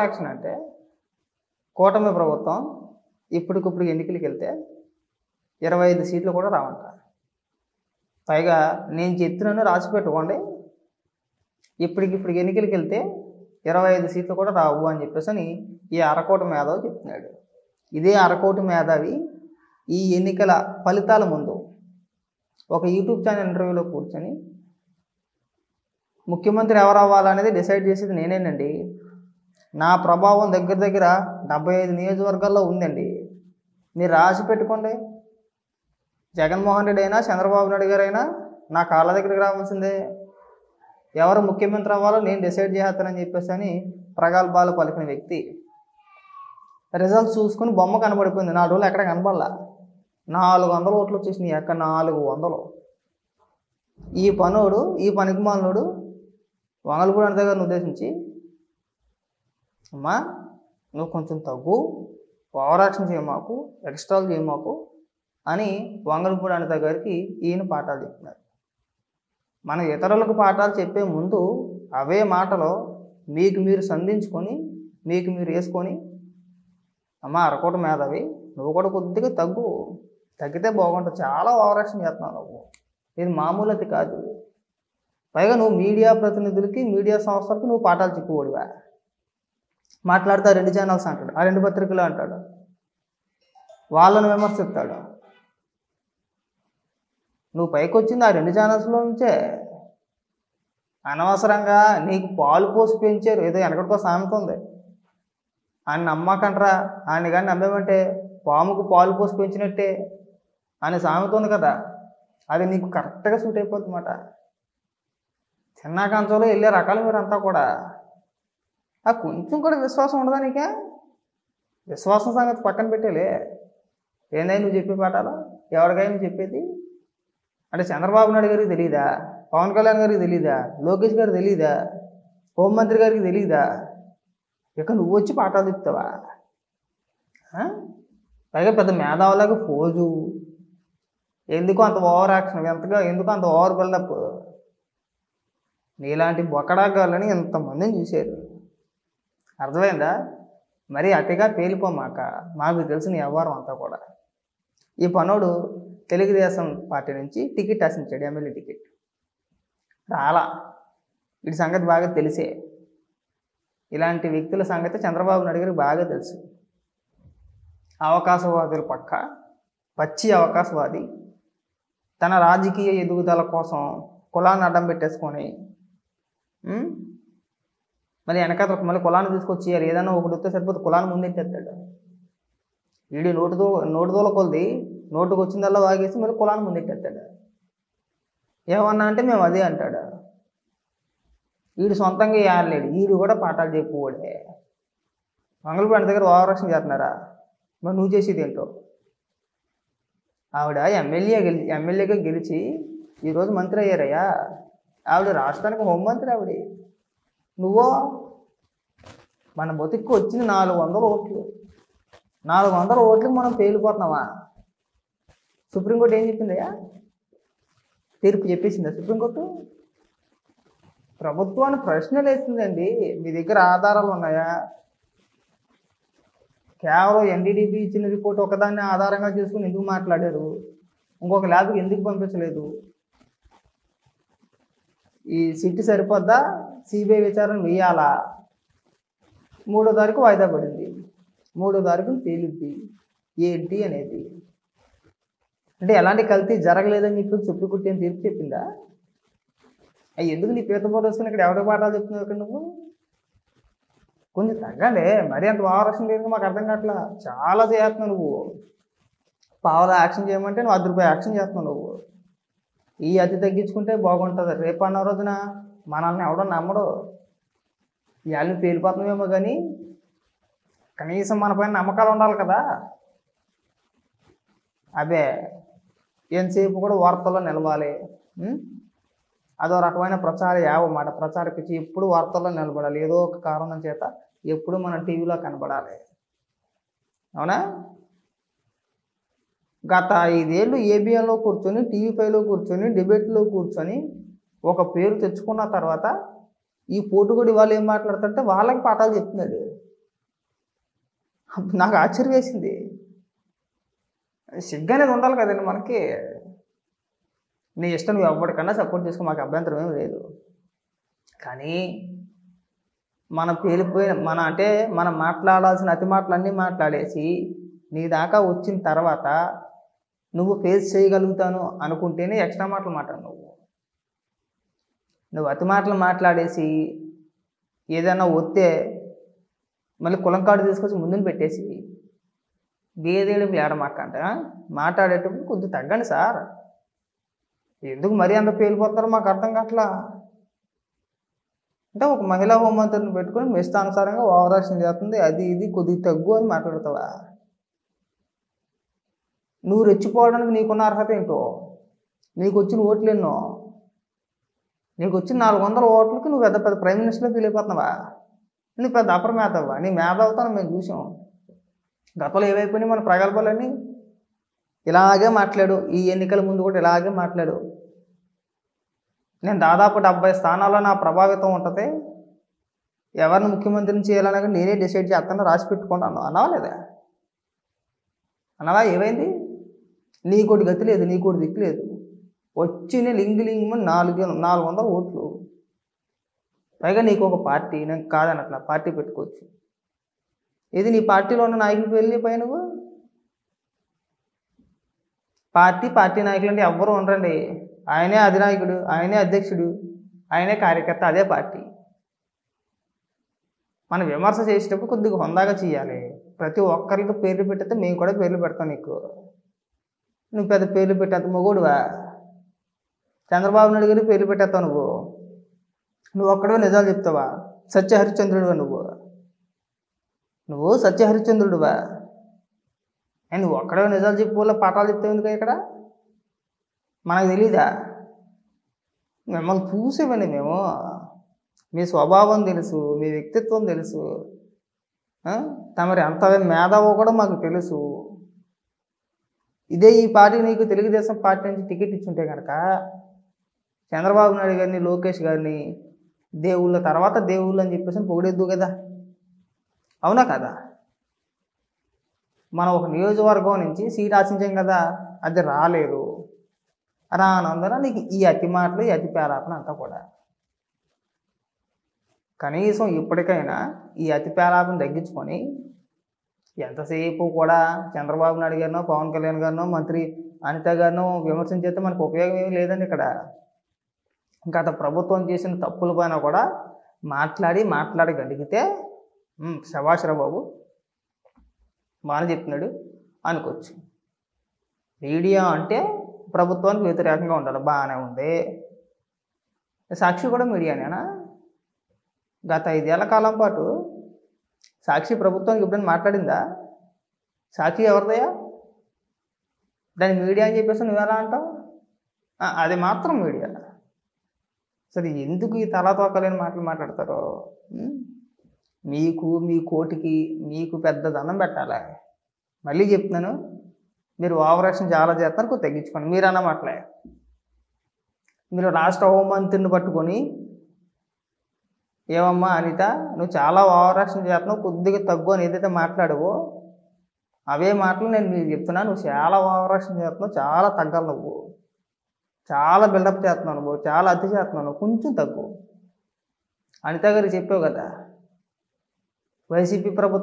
Action అంటే కూటమి ప్రభుత్వం ఇప్పటికిప్పుడు ఎన్నికలకి వెళ్తే 25 సీట్లు కూడా రావంట. పైగా నేను చెప్తున్నాను రాసి పెట్టుకోండి, ఇప్పటికిప్పుడు ఎన్నికలకి వెళ్తే 25 సీట్లు కూడా రావు అని చెప్పేసి ఈ అరకోటి మేధావి చెప్తున్నాడు. ఇదే అరకోటి మేధావి ఈ ఎన్నికల ఫలితాల ముందు ఒక యూట్యూబ్ ఛానల్ ఇంటర్వ్యూలో కూర్చొని ముఖ్యమంత్రి ఎవరు అవ్వాలనేది డిసైడ్ చేసేది నేనేనండి, నా ప్రభావం దగ్గర దగ్గర 75 నియోజకవర్గాల్లో ఉందండి, మీరు రాసి పెట్టుకోండి, జగన్మోహన్ రెడ్డి అయినా చంద్రబాబు నాయుడు గారు అయినా నా కాళ్ళ దగ్గరికి రావాల్సిందే, ఎవరు ముఖ్యమంత్రి అవ్వాలో నేను డిసైడ్ చేస్తానని చెప్పేసి ప్రగల్భాలు పలికిన వ్యక్తి రిజల్ట్స్ చూసుకుని బొమ్మ కనబడిపోయింది. 4 రోజులు ఎక్కడ కనబడలా, 400 ఓట్లు వచ్చేసినాయి. ఎక్కడ 400. ఈ పనోడు, ఈ పనికిమాలినోడు వంగలపూడి అనిత గారిని ఉద్దేశించి, అమ్మా నువ్వు కొంచెం తగ్గు, ఓవర్ యాక్షన్ చేయమాకు, ఎక్స్ట్రాలు చేయమాకు అని వంగలపూడి అనిత గారికి ఈయన పాఠాలు చెప్తున్నారు. మనం ఇతరులకు పాఠాలు చెప్పే ముందు అవే మాటలో మీకు మీరు సంధించుకొని మీకు మీరు వేసుకొని, అమ్మ అరకోట మేధావి నువ్వు కూడా కొద్దిగా తగ్గితే బాగుంటుంది, చాలా ఓవర్ యాక్షన్ చేస్తున్నావు నువ్వు, ఇది మామూలు అది కాదు, పైగా నువ్వు మీడియా ప్రతినిధులకి మీడియా సంస్థలకు నువ్వు పాఠాలు చెప్పుకోడువా, మాట్లాడితే 2 ఛానల్స్ అంటాడు, ఆ 2 పత్రికలు అంటాడు, వాళ్ళను విమర్శిస్తాడు. నువ్వు పైకి వచ్చింది ఆ 2 ఛానల్స్లో నుంచే. అనవసరంగా నీకు పాలు పోసి పెంచారు, ఏదో వెనకటికో సామెత ఉంది, ఆయన నమ్మకంట్రా, ఆయన కానీ నమ్మేమంటే పాముకు పాలు పోసి పెంచినట్టే అని సామెత ఉంది కదా, అది నీకు కరెక్ట్గా సూట్ అయిపోతుంది అన్నమాట. చిన్న కంచంలో వెళ్ళే రకాలు మీరంతా కూడా. ఆ కొంచెం కూడా విశ్వాసం ఉండదా నీకే? విశ్వాసం సంగతి పక్కన పెట్టేలే, ఏందై నువ్వు చెప్పే పాఠాలు ఎవరికైనా నువ్వు చెప్పేది అంటే చంద్రబాబు నాయుడు గారికి తెలియదా, పవన్ కళ్యాణ్ గారికి తెలియదా, లోకేష్ గారికి తెలియదా, హోంమంత్రి గారికి తెలియదా, ఇక నువ్వు వచ్చి పాఠాలు చెప్తావా? పైగా పెద్ద మేధావులాగా ఫోజు, ఎందుకు అంత ఓవర్ యాక్షన్, ఎందుకు అంత ఓవర్ బిల్డప్? నీలాంటి బొక్కడాగాలని ఎంతమందిని చూశారు, అర్థమైందా? మరి అతిగా పేలిపోమాక, మాకు తెలిసిన వ్యవహారం అంతా కూడా. ఈ పనోడు తెలుగుదేశం పార్టీ నుంచి టికెట్ ఆశించాడు, ఎమ్మెల్యే టికెట్ రాలా. వీడి సంగతి బాగా తెలిసే, ఇలాంటి వ్యక్తుల సంగతి చంద్రబాబు నాయుడు గారికి బాగా తెలుసు. అవకాశవాదులు పక్క పచ్చి అవకాశవాది, తన రాజకీయ ఎదుగుదల కోసం కులాన్ని అడ్డం పెట్టేసుకొని మళ్ళీ వెనకాల మళ్ళీ కులాన్ని తీసుకొచ్చి ఏదైనా ఒకటి వస్తే సరిపోతే కులాన్ని ముందెట్టేస్తాడు. వీడి నోటుదోల కొలిది నోటుకు వచ్చిందల్లా వాగేసి మళ్ళీ కులాన్ని ముందెట్టేస్తాడు. ఏమన్నా అంటే మేము అదే అంటాడు. వీడు సొంతంగా ఏడలేడు, వీడు కూడా పాఠాలు చెప్పుకోడే. మంగళపూడి దగ్గర ఓవరాక్షన్ చేస్తున్నారా? మరి నువ్వు చేసేది ఏంటో? ఆవిడ ఎమ్మెల్యేగా గెలిచి ఈరోజు మంత్రి అయ్యారయ్యా. ఆవిడ రాష్ట్రానికి హోంమంత్రి ఆవిడ. నువ్వో మన బతుక్కు వచ్చింది 400 ఓట్లు. 400 ఓట్లకు మనం పేలిపోతున్నావా? సుప్రీంకోర్టు ఏం చెప్పిందయ్యా? తీర్పు చెప్పేసిందా సుప్రీంకోర్టు? ప్రభుత్వాన్ని ప్రశ్నలు వేసిందండి. మీ దగ్గర ఆధారాలు ఉన్నాయా? కేవలం ఎన్డీడీబీ ఇచ్చిన రిపోర్ట్ ఒకదాన్ని ఆధారంగా చేసుకుని ఎందుకు మాట్లాడారు? ఇంకొక ల్యాబ్కి ఎందుకు పంపించలేదు? ఈ సిట్ సరిపోద్దా? సిబిఐ విచారణ వేయాలా? 3వ తారీఖు వాయిదా పడింది. 3వ తారీఖు తేలిద్ది ఏంటి అనేది. అంటే ఎలాంటి కల్తీ జరగలేదని చెప్పి సుప్రీంకోర్టు ఏం తీర్పు చెప్పిందా? అవి ఎందుకు నీ పీత పోదొసుకుని ఇక్కడ ఎవరికి పాఠాలు చెప్తున్నావు? ఇక్కడ నువ్వు కొంచెం తగ్గండి. మరీ అంత ఓవరాక్షన్ లేదు, మాకు అర్థం కావట్లా. చాలా చేస్తున్నావు నువ్వు. పావుల యాక్షన్ చేయమంటే నువ్వు 10 రూపాయలు యాక్షన్ చేస్తున్నావు నువ్వు. ఈ అతి తగ్గించుకుంటే బాగుంటుంది. రేపు అన్న రోజున మనల్ని ఎవడో నమ్మడు. ఇవాళ పేలిపోతున్నామేమో కానీ కనీసం మన పైన నమ్మకాలు ఉండాలి కదా. అదే ఎంతసేపు కూడా వార్తల్లో నిలవాలి. అదో రకమైన ప్రచార యావమాట. ప్రచార పిచ్చి ఎప్పుడు వార్తల్లో నిలబడాలి. ఏదో ఒక కారణం చేత ఎప్పుడు మనం టీవీలో కనబడాలి. అవునా? గత 5 ఏళ్ళు ఏబిఎన్లో కూర్చొని, టీవీ5లో కూర్చొని, డిబేట్లో కూర్చొని ఒక పేరు తెచ్చుకున్న తర్వాత ఈ పోటుగుడి వాళ్ళు ఏం మాట్లాడుతుంటే వాళ్ళకి పాఠాలు చెప్తున్నాడు. అప్పుడు నాకు ఆశ్చర్యం వేసింది. సిగ్గు అనేది ఉండాలి కదండి మనకి. నీ ఇష్టం, నువ్వు ఎవరికన్నా సపోర్ట్ చేసుకో, మాకు అభ్యంతరం ఏమి లేదు. కానీ మనం పేలిపోయిన మనం మాట్లాడాల్సిన అతి మాటలన్నీ మాట్లాడేసి నీ దాకా వచ్చిన తర్వాత నువ్వు ఫేస్ చేయగలుగుతాను అనుకుంటేనే ఎక్స్ట్రా మాటలు మాట్లాడు. నువ్వు అతి మాటలు మాట్లాడేసి ఏదైనా వస్తే మళ్ళీ కులం కార్డు తీసుకొచ్చి ముందుని పెట్టేసి గేదేడుపు ఏడమాకంట మాట్లాడేటప్పుడు కొద్దిగా తగ్గండి సార్. ఎందుకు మరీ అంత పేలిపోతున్నారో మాకు అర్థం కావట్లా. అంటే ఒక మహిళా హోంమంత్రిని పెట్టుకొని మీ ఇష్టానుసారంగా ఓవరాక్షన్ చేస్తుంది, అది ఇది కొద్దిగా తగ్గు అని మాట్లాడతావా? నువ్వు రెచ్చిపోవడానికి నీకున్న అర్హత ఏంటో? నీకు వచ్చిన ఓట్లు ఎన్నో? నీకు వచ్చిన 400 ఓట్లకి నువ్వు పెద్ద పెద్ద ప్రైమ్ మినిస్టర్లో ఫీల్ అయిపోతున్నావా? నువ్వు పెద్ద అపర మేధావా? నీ మేధావుతాను మేము చూసాం. గతంలో ఏవైపోయినాయి మన ప్రగల్భాలన్నీ. ఇలాగే మాట్లాడు, ఈ ఎన్నికల ముందు కూడా ఇలాగే మాట్లాడు. నేను దాదాపు 70 స్థానాల్లో నా ప్రభావితం ఉంటుంది, ఎవరిని ముఖ్యమంత్రిని చేయాలనగా నేనే డిసైడ్ చేస్తాను, రాసి పెట్టుకుంటాను అన్నావా లేదా? అన్నవా? ఏమైంది? నీకోటి గతి లేదు, నీకోటి దిక్కు లేదు. వచ్చిన లింగ్ 400 ఓట్లు. పైగా నీకు ఒక పార్టీ, నేను కాదనట్లా, పార్టీ పెట్టుకోవచ్చు. ఇది నీ పార్టీలో ఉన్న నాయకులు వెళ్ళిపోయి నువ్వు పార్టీ నాయకులు అంటే ఎవ్వరూ ఉండరండి. ఆయనే అధినాయకుడు, ఆయనే అధ్యక్షుడు, ఆయనే కార్యకర్త, అదే పార్టీ. మనం విమర్శ చేసేటప్పుడు కొద్దిగా హుందాగా చేయాలి. ప్రతి ఒక్కరికి పేర్లు పెట్టితే మేము కూడా పేర్లు పెడతాం నీకు. నువ్వు పెద్ద పేర్లు పెట్టేంత మొగోడువా? చంద్రబాబు నాయుడు గారికి పేర్లు పెట్టేస్తావు నువ్వు ఒక్కడే నిజాలు చెప్తావా? సత్యహరిశ్చంద్రుడువా నువ్వు సత్యహరిశ్చంద్రుడువా? నువ్వు ఒక్కడే నిజాలు చెప్పు, పాఠాలు చెప్తావు ఎందుకు? ఇక్కడ మనకు తెలీదా? మిమ్మల్ని చూసేవని మేము, మీ స్వభావం తెలుసు, మీ వ్యక్తిత్వం తెలుసు, తమరి అంత మేధావో కూడా మాకు తెలుసు. ఇదే ఈ పార్టీ నీకు తెలుగుదేశం పార్టీ నుంచి టికెట్ ఇచ్చుంటే కనుక చంద్రబాబు నాయుడు గారిని, లోకేష్ గారిని దేవుళ్ళ తర్వాత దేవుళ్ళు అని చెప్పేసి పొగిడేద్దు కదా, అవునా కదా? మనం ఒక నియోజకవర్గం నుంచి సీట్ ఆశించాం కదా, అది రాలేదు. రానందున నీకు ఈ అతి మాటలు, ఈ అతి పేరాపన అంతా కూడా. కనీసం ఇప్పటికైనా ఈ అతి పేరాపన తగ్గించుకొని ఎంతసేపు కూడా చంద్రబాబు నాయుడు గారినో, పవన్ కళ్యాణ్ గారినో, మంత్రి అనిత గారినో విమర్శించేస్తే మనకు ఉపయోగం ఏమీ లేదండి. ఇక్కడ గత ప్రభుత్వం చేసిన తప్పుల పైన కూడా మాట్లాడగలిగితే శభాష్ రా బాబు, బాగా చెప్తున్నాడు అనుకోవచ్చు. మీడియా అంటే ప్రభుత్వానికి వ్యతిరేకంగా ఉండాలి, బాగానే ఉంది. సాక్షి కూడా మీడియానేనా? గత 5 ఏళ్ల కాలం పాటు సాక్షి ప్రభుత్వానికి ఎప్పుడైనా మాట్లాడిందా? సాక్షి ఎవరిదయా? దాని మీడియా అని చెప్పేసి నువ్వు ఎలా అంటావు? అది మాత్రం మీడియా. సరే, ఎందుకు ఈ తలాతోకలేని మాటలు మాట్లాడతారో? మీకు, మీ కోటికి మీకు పెద్ద దండం పెట్టాలి. మళ్ళీ చెప్తున్నాను, మీరు ఓవరాక్షన్ చాలా చేస్తున్నారు, కొద్దిగా తగ్గించుకోండి. మీరు అన్న మాటలే. మీరు రాష్ట్ర హోంమంత్రిని పట్టుకొని ఏమమ్మా అనిత, నువ్వు చాలా ఓవరాక్షన్ చేస్తున్నావు, కొద్దిగా తగ్గు అని ఏదైతే మాట్లాడవో అవే మాటలు నేను మీకు చెప్తున్నా. నువ్వు చాలా ఓవరాక్షన్ చేస్తున్నావు, చాలా తగ్గాలి. నువ్వు చాలా బిల్డప్ చేస్తున్నావు, నువ్వు చాలా అతి చేస్తున్నావు, కొంచెం తగ్గు. అనిత గారికి చెప్పావు కదా, వైసీపీ ప్రభుత్వం